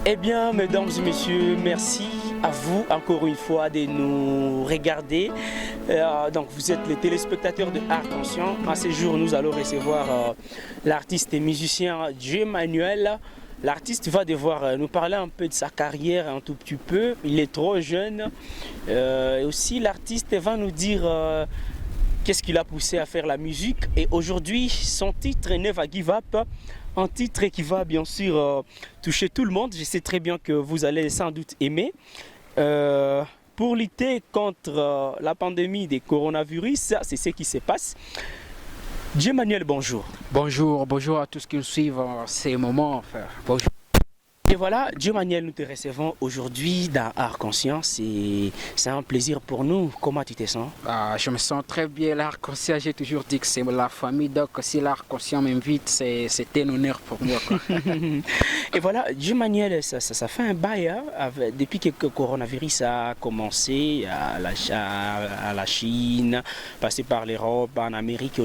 Eh bien, mesdames et messieurs, merci à vous encore une fois de nous regarder. Donc, vous êtes les téléspectateurs de Art Conscient. À ce jour, nous allons recevoir l'artiste et musicien J-Manuel. L'artiste va devoir nous parler un peu de sa carrière un tout petit peu. Il est trop jeune. Et aussi, l'artiste va nous dire qu'est-ce qui l'a poussé à faire la musique. Et aujourd'hui, son titre est Never Give Up. Un titre qui va bien sûr toucher tout le monde. Je sais très bien que vous allez sans doute aimer. Pour lutter contre la pandémie des coronavirus, c'est ce qui se passe. J-Manuel, bonjour. Bonjour à tous qui nous suivent ces moments. Bonjour. Et voilà, J-Manuel, nous te recevons aujourd'hui dans Art Conscient. C'est un plaisir pour nous. Comment tu te sens? Je me sens très bien. L'Art Conscient, j'ai toujours dit que c'est la famille. Donc, si l'Art Conscient m'invite, c'est un honneur pour moi. Et voilà, J-Manuel, ça fait un bail. Hein, depuis que le coronavirus a commencé à la Chine, passé par l'Europe, en Amérique.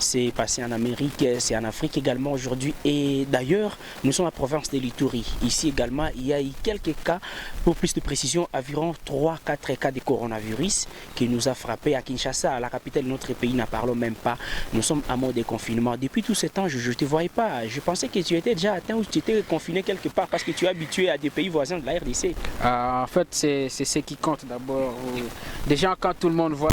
C'est passé en Amérique, c'est en Afrique également aujourd'hui. Et d'ailleurs, nous sommes à la province de l'Ituri. Ici également, il y a eu quelques cas, pour plus de précision, environ 3-4 cas de coronavirus qui nous a frappé à Kinshasa, à la capitale de notre pays, n'en parlons même pas. Nous sommes en mode de confinement. Depuis tout ce temps, je ne te voyais pas. Je pensais que tu étais déjà atteint ou tu étais confiné quelque part parce que tu es habitué à des pays voisins de la RDC. En fait, c'est ce qui compte d'abord. Déjà, quand tout le monde voit...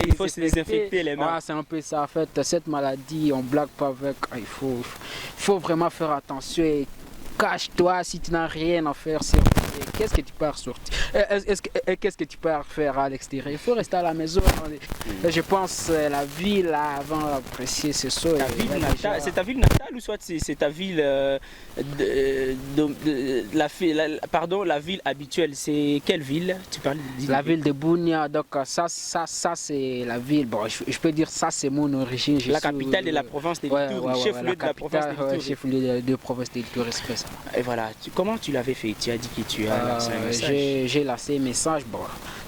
Il faut se désinfecter les mains. C'est un peu ça. En fait, cette maladie, on blague pas avec. Il faut vraiment faire attention et cache-toi si tu n'as rien à faire. Qu'est-ce que tu pars sortir? Qu'est-ce que tu pars faire à l'extérieur? Il faut rester à la maison. Je pense la ville avant d'apprécier ce saut. C'est ta ville natale ou soit c'est ta ville la ville habituelle? C'est quelle ville? Tu parles la ville de Bunia. Donc ça c'est la ville. Bon, je peux dire ça c'est mon origine. La capitale de la province de l'Ituri, chef-lieu de la province de l'Ituri. Chef-lieu de la province de l'Ituri. Et voilà. Comment tu l'avais fait? Tu as dit que tu as lancé un message. J'ai lancé un message. Bon,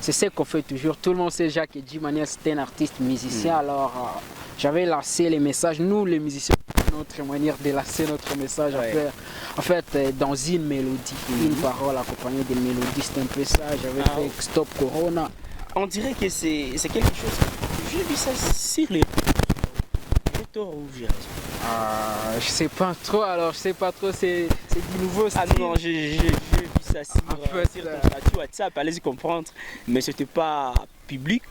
c'est ce qu'on fait toujours. Tout le monde sait déjà que J-Manuel c'est un artiste musicien. Alors j'avais lancé les messages. Nous les musiciens, notre manière de lancer notre message en fait dans une mélodie, une parole accompagnée de mélodies. C'est un peu ça. J'avais fait Stop Corona. On dirait que c'est quelque chose. J'ai vu ça sur les ou j'ai raison? Je sais pas trop, c'est du nouveau style. Ah non, j'ai vu ça sur ton statut WhatsApp, allez-y comprendre, mais c'était pas public,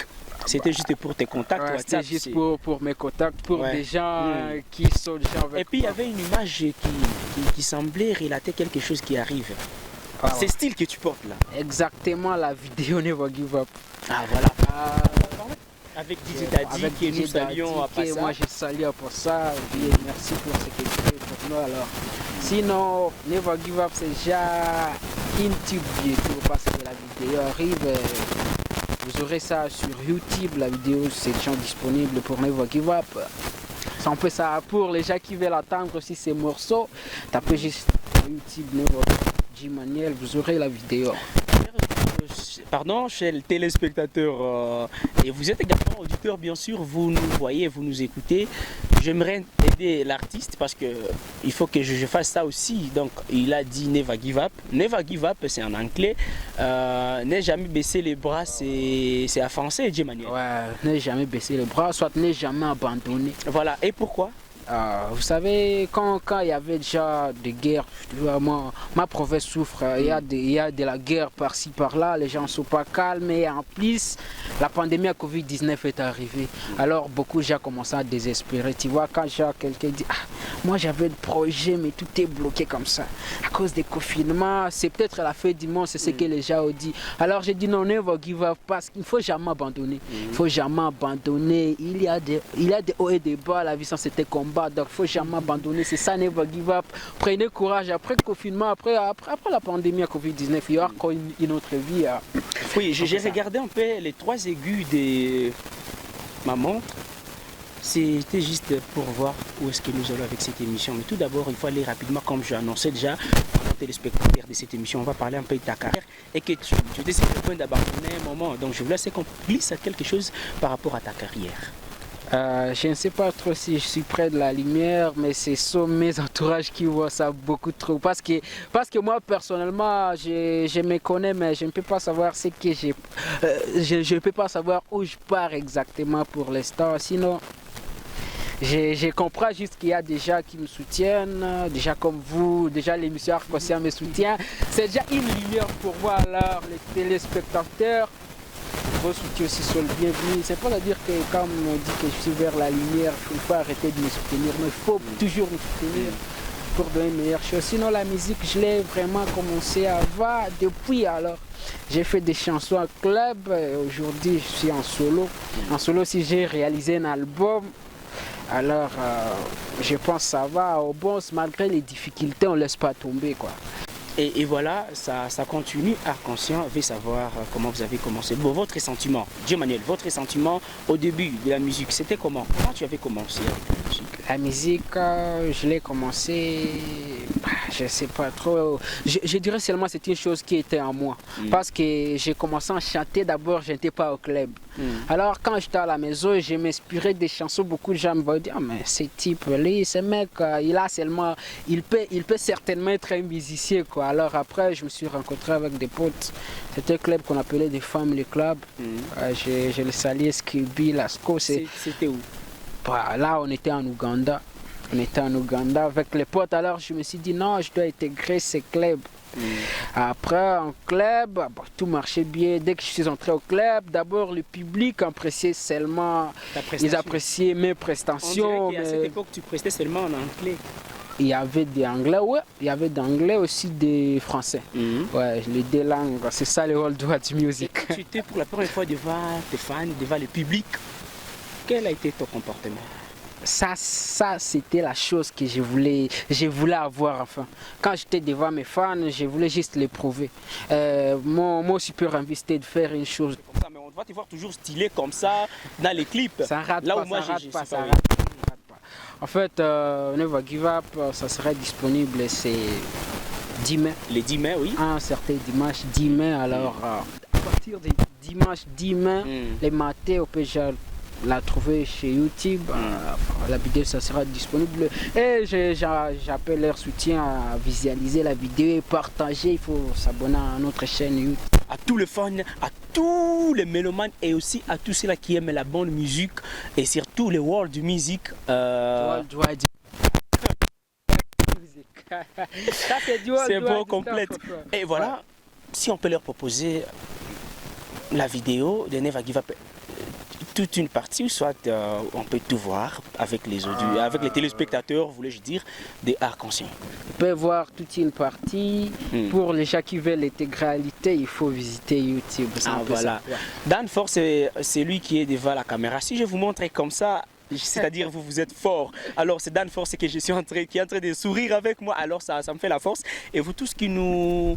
c'était juste pour tes contacts WhatsApp. C'était juste pour mes contacts, pour des gens qui sont déjà avec moi. Et puis il y avait une image qui semblait relater quelque chose qui arrive. C'est le style que tu portes là. Exactement, la vidéo Never Give Up. Ah voilà. Avec DJ Daddy que nous saluons après ça. Moi je salue pour ça et merci pour ce que tu fais pour nous. Alors, sinon, Never Give Up c'est déjà une tube bientôt parce que la vidéo arrive. Vous aurez ça sur YouTube, la vidéo c'est déjà disponible pour Never Give Up. C'est un peu ça pour les gens qui veulent attendre aussi ces morceaux. Tapez juste YouTube Never Give Up J-Manuel, vous aurez la vidéo. Pardon, chers téléspectateurs, et vous êtes également auditeurs, bien sûr, vous nous voyez, vous nous écoutez. J'aimerais aider l'artiste parce qu'il faut que je fasse ça aussi. Donc, il a dit Never Give Up. Never Give Up, c'est en anglais. Ne jamais baisser les bras, c'est en français, J-Manuel. Ne jamais baisser les bras, soit ne jamais abandonner. Voilà, et pourquoi? Vous savez, quand il y avait déjà des guerres, ma province souffre, il y a de la guerre par-ci par-là, les gens ne sont pas calmes et en plus, la pandémie à Covid-19 est arrivée. Alors beaucoup de gens commencent à désespérer. Tu vois, quand quelqu'un dit moi j'avais le projet mais tout est bloqué comme ça, à cause des confinements, c'est peut-être la fin du monde, c'est ce que les gens ont dit. Alors j'ai dit non, never give up parce qu'il ne faut jamais abandonner. Il faut jamais abandonner. Il y a des hauts et des bas, la vie sans c'était combat. Donc il ne faut jamais abandonner, c'est ça, never give up. Prenez courage, après le confinement, après la pandémie à Covid-19, il y aura encore une autre vie. Oui, j'ai regardé un peu les 3 aigus de ma montre. C'était juste pour voir où est-ce que nous allons avec cette émission. Mais tout d'abord, il faut aller rapidement, comme je l'annonçais déjà, aux téléspectateurs de cette émission. On va parler un peu de ta carrière et que tu décides de d'abandonner un moment. Donc je voulais qu'on glisse à quelque chose par rapport à ta carrière. Je ne sais pas trop si je suis près de la lumière, mais c'est sur mes entourages qui voient ça beaucoup trop. Parce que moi, personnellement, je me connais, mais je ne peux pas savoir ce que j'ai. Je ne peux pas savoir où je pars exactement pour l'instant. Sinon, je comprends juste qu'il y a des gens qui me soutiennent, déjà comme vous, déjà l'émission Arc-en-Ciel me soutient. C'est déjà une lumière pour moi, alors les téléspectateurs. Vos soutiens aussi sont le bienvenu. C'est pas à dire que quand on dit que je suis vers la lumière, il faut arrêter de me soutenir, mais il faut toujours me soutenir pour donner une meilleure chose. Sinon la musique, je l'ai vraiment commencé avant, depuis alors. J'ai fait des chansons en club, aujourd'hui je suis en solo. En solo aussi j'ai réalisé un album. Alors je pense que ça va au bon, malgré les difficultés, on ne laisse pas tomber quoi. Et voilà, ça continue. Arc-en-Ciel veut savoir comment vous avez commencé. Bon, votre sentiment, Dieu Manuel, votre sentiment au début de la musique, c'était comment? Comment tu avais commencé avec la musique? La musique, je l'ai commencé, je ne sais pas trop. Je dirais seulement que c'est une chose qui était en moi. Parce que j'ai commencé à chanter d'abord, je n'étais pas au club. Alors quand j'étais à la maison, je m'inspirais des chansons. Beaucoup de gens me disaient, mais ce type-là, ce mec, il peut certainement être un musicien quoi. Alors après, je me suis rencontré avec des potes. C'était un club qu'on appelait des Family Club. Je le saluais, Skibi, Lasco. C'était où? Là, on était en Ouganda. On était en Ouganda avec les potes. Alors, je me suis dit, non, je dois intégrer ces clubs. Après, en club, tout marchait bien. Dès que je suis entré au club, d'abord, le public appréciait seulement. Ils appréciaient mes prestations. On dirait qu'à cette époque, tu prestais seulement en anglais. Il y avait des anglais, ouais. Il y avait d'anglais aussi des français. Ouais, les deux langues. C'est ça le worldwide music. Et tu étais pour la première fois devant tes fans, devant le public. Quel a été ton comportement? Ça c'était la chose que je voulais avoir enfin. Quand j'étais devant mes fans, je voulais juste les prouver. Mon super envie c'était de faire une chose. Comme ça, mais on va te voir toujours stylé comme ça dans les clips. Ça rate là pas, où moi ça rate pas. En fait, Never Give Up, ça sera disponible c'est 10 mai. Les 10 mai, oui. Un certain dimanche 10 mai. Alors, à partir du dimanche 10 mai, les matins, on peut déjà la trouver chez YouTube. La vidéo, ça sera disponible. Et j'appelle leur soutien à visualiser la vidéo et partager. Il faut s'abonner à notre chaîne YouTube. À tous les fans, à tous les mélomanes et aussi à tous ceux qui aiment la bonne musique et surtout les world music. C'est bon, complète. Et voilà, si on peut leur proposer la vidéo de Never Give Up, toute une partie, ou soit on peut tout voir avec les audios, avec les téléspectateurs, voulais-je dire, des Arc-en-Ciel. On peut voir toute une partie. Pour les gens qui veulent l'intégralité, il faut visiter YouTube. Voilà. Dan Force, c'est lui qui est devant la caméra. Si je vous montrais comme ça, c'est-à-dire vous êtes fort. Alors c'est Dan Force que je suis qui est en train de sourire avec moi. Alors ça me fait la force. Et vous tous qui nous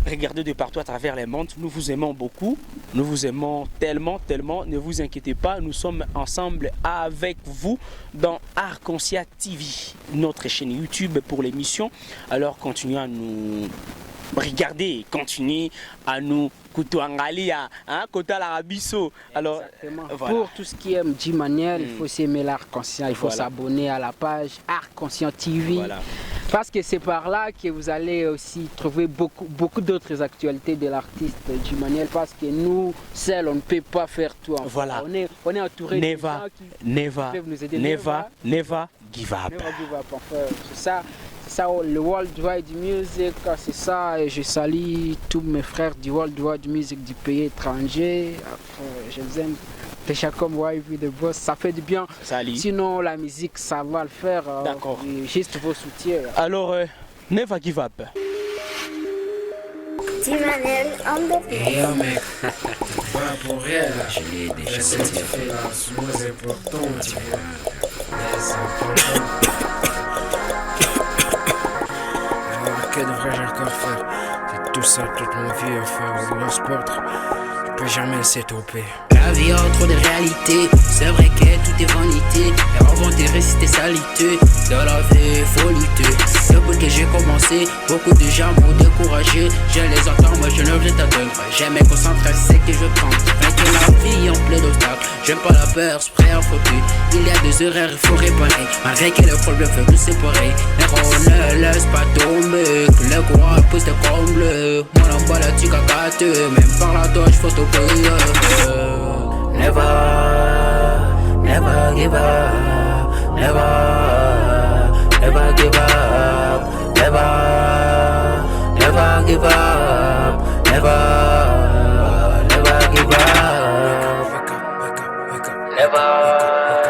regardez de partout à travers les mondes, nous vous aimons beaucoup. Nous vous aimons tellement. Ne vous inquiétez pas, nous sommes ensemble avec vous dans Arc-en-Ciel TV, notre chaîne YouTube pour l'émission. Alors continuez à nous regarder, continuez à nous Kutuangalia, Kota Larabiso. Alors, voilà. Pour tout ce qui aime Dieu Manuel, il faut aussi aimer l'Arc-en-Ciel, il faut s'abonner à la page Arc-en-Ciel TV. Voilà. Parce que c'est par là que vous allez aussi trouver beaucoup d'autres actualités de l'artiste Dieu Manuel. Parce que nous, seuls, on ne peut pas faire tout. Voilà. On est entouré de gens qui peuvent nous aider. Never give up. Never give up. Enfin, c'est ça. Ça, le Worldwide Music, c'est ça, et je salue tous mes frères du Worldwide Music du pays étranger. Je vous aime déjà comme YV de Boss, ça fait du bien. Salut. Sinon la musique ça va le faire. D'accord. Juste vos soutiens. Alors, Never Give Up. Mec, pas pour rien là. Je l'ai déjà senti. C'est la chose importante. Que devrais-je encore faire? C'est tout ça, toute mon vie à faire. Le sport, je peux jamais s'étoper. La vie a trop de réalité. C'est vrai que tout est vanité. Et avant de réciter salité. Dans la vie, faut lutter. Depuis que j'ai commencé, beaucoup de gens m'ont découragé. Je les entends, moi je ne les atteindrai. J'ai me concentrer, c'est que je prends. Fait que la vie en plein de d'obstacles. J'aime pas la peur, c'est prêt à foutu. Il y a des erreurs, il faut réparer. Malgré que le problème fait nous séparer. Héros, ne laisse pas tomber. Que le courant pousse tes combles. Mon amba là, tu cacates. Même par la touche, faut te payer. Never, never give up. Never, never give up. Never, never give up. Never, never give up. Never.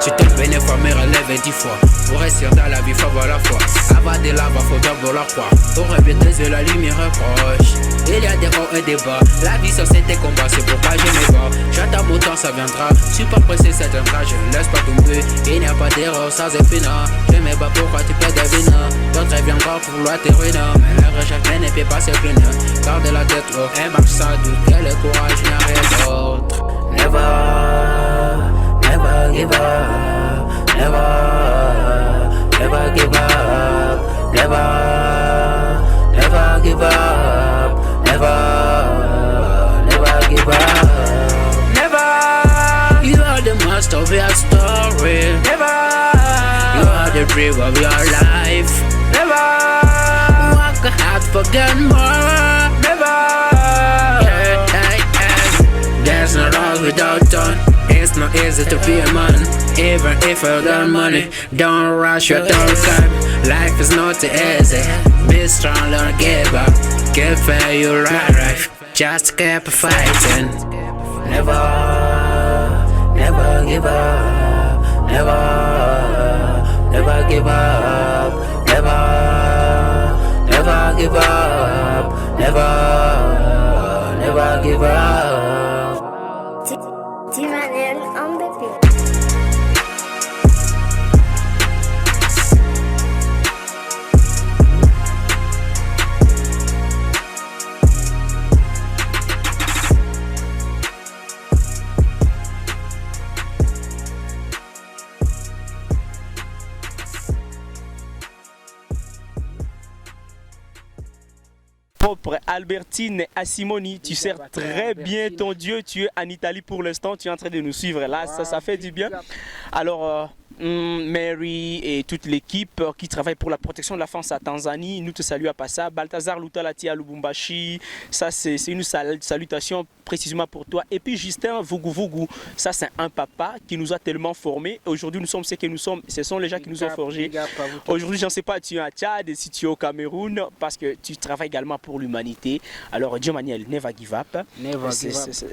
Tu t'es béni fois, mais relève 10 fois. Pour réussir dans la vie, faut avoir la foi. Avant des lavas, faut d'abord la croire. Pour rêver de la lumière proche. Il y a des hauts et des bas. La vie, ça c'est des combats, c'est pourquoi je me bats. J'attends mon temps, ça viendra. Je suis pas pressé, ça viendra. Je ne laisse pas tomber. Il n'y a pas d'erreur, ça c'est fini. Je me bats pourquoi tu peux deviner. D'autres viendront pour vouloir te ruiner. Mais chaque peine ne peut pas se plaindre. Garde la tête haut et marche sans doute. Que le courage n'a rien d'autre. Never, never give up. Never, never give up. Never, never give up. Never, never give up. Never. You are the master of your story. Never. You are the dream of your life. Never. Work hard for get more. Never. Yeah, yeah, yeah. There's no wrong without done. It's not easy to be a man, even if you got money. Don't rush your time. Life is not easy. Be strong, don't give up. Give fair your right. Just keep fighting. Never, never give up. Never, never give up. Never, never give up. Never, never give up. Timanel on the beat. Propre Albertine Assimoni, tu sers très bien ton Dieu, tu es en Italie pour l'instant, tu es en train de nous suivre là, ça fait du bien. Alors Mary et toute l'équipe qui travaille pour la protection de la France à Tanzanie, nous te saluons à Passa. Balthazar Lutalati à Lubumbashi, ça c'est une salutation précisément pour toi. Et puis Justin Vuguvugu, ça c'est un papa qui nous a tellement formés. Aujourd'hui nous sommes ce que nous sommes, ce sont les gens qui nous ont forgés. Aujourd'hui je ne sais pas, tu es à Tchad et si tu es au Cameroun, parce que tu travailles également pour l'humanité. Alors Dieu Manuel, never give up.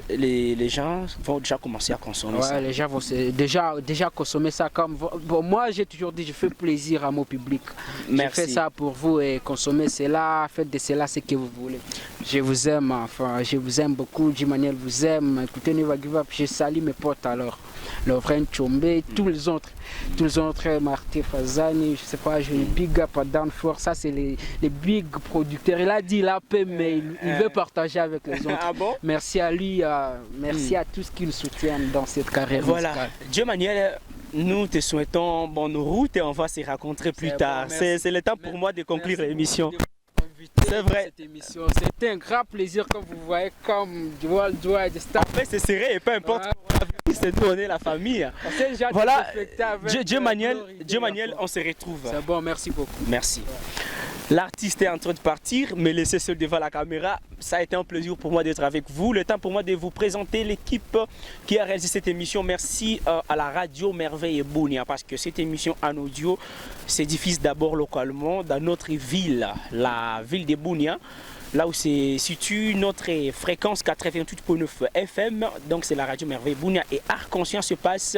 Les gens vont déjà commencer à consommer ça. Les gens vont déjà consommer ça comme... Bon, moi j'ai toujours dit je fais plaisir à mon public. Merci. Je fais ça pour vous et consommer cela, faites de cela ce que vous voulez. Je vous aime, enfin je vous aime beaucoup, J-Maniel vous aime. Écoutez Never Give Up, je salue mes potes alors. Lovren Chombe, tous les autres, Marty Fazani, je sais pas, je big up à Danfort, ça c'est les big producteurs. Il a dit la paix mais il veut partager avec les autres. Ah bon? Merci à lui, merci à tous qui nous soutiennent dans cette carrière musicale. Dieu Manuel, nous te souhaitons bonne route et on va se rencontrer plus tard. Bon, c'est le temps pour moi de conclure l'émission. C'est vrai. C'était un grand plaisir comme vous voyez, comme du World Wide Star. En fait, c'est serré et peu importe c'est nous, on est la famille. Voilà, Dieu Manuel, on se retrouve. C'est bon, merci beaucoup. Merci. L'artiste est en train de partir, me laisser seul devant la caméra. Ça a été un plaisir pour moi d'être avec vous. Le temps pour moi de vous présenter l'équipe qui a réalisé cette émission. Merci à la radio Merveille et Bunia parce que cette émission en audio se diffuse d'abord localement dans notre ville, la ville de Bunia. Là où se situe notre fréquence 88.9 FM, donc c'est la radio Merveille Bunia et Arc-en-Ciel se passe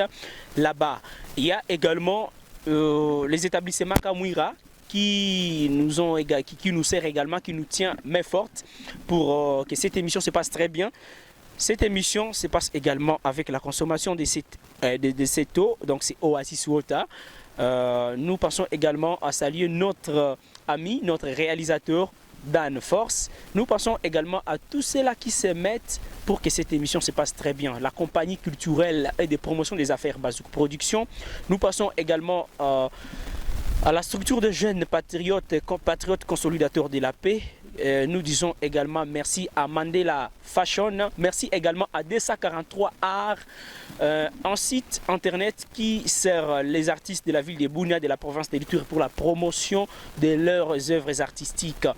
là-bas. Il y a également les établissements Kamouira qui nous sert également, qui nous tient main forte pour que cette émission se passe très bien. Cette émission se passe également avec la consommation de cette eau, donc c'est Oasis Water. Nous pensons également à saluer notre ami, notre réalisateur Dan Force. Nous pensons également à tous ceux-là qui se mettent pour que cette émission se passe très bien. La compagnie culturelle et de promotion des affaires Bazouk Production. Nous passons également à la structure de jeunes patriotes consolidateurs de la paix, nous disons également merci à Mandela Fashion. Merci également à DSA43 Art, un site internet qui sert les artistes de la ville de Bunia, de la province de l'Ituri, pour la promotion de leurs œuvres artistiques.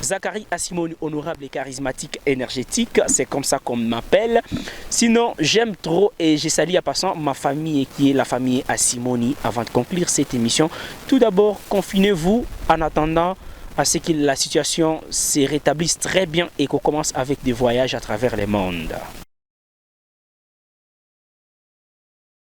Zachary Asimoni, honorable et charismatique énergétique, c'est comme ça qu'on m'appelle. Sinon, j'aime trop et je salue à passant ma famille qui est la famille Asimoni. Avant de conclure cette émission, tout d'abord, confinez-vous en attendant à ce que la situation se rétablisse très bien et qu'on commence avec des voyages à travers le monde.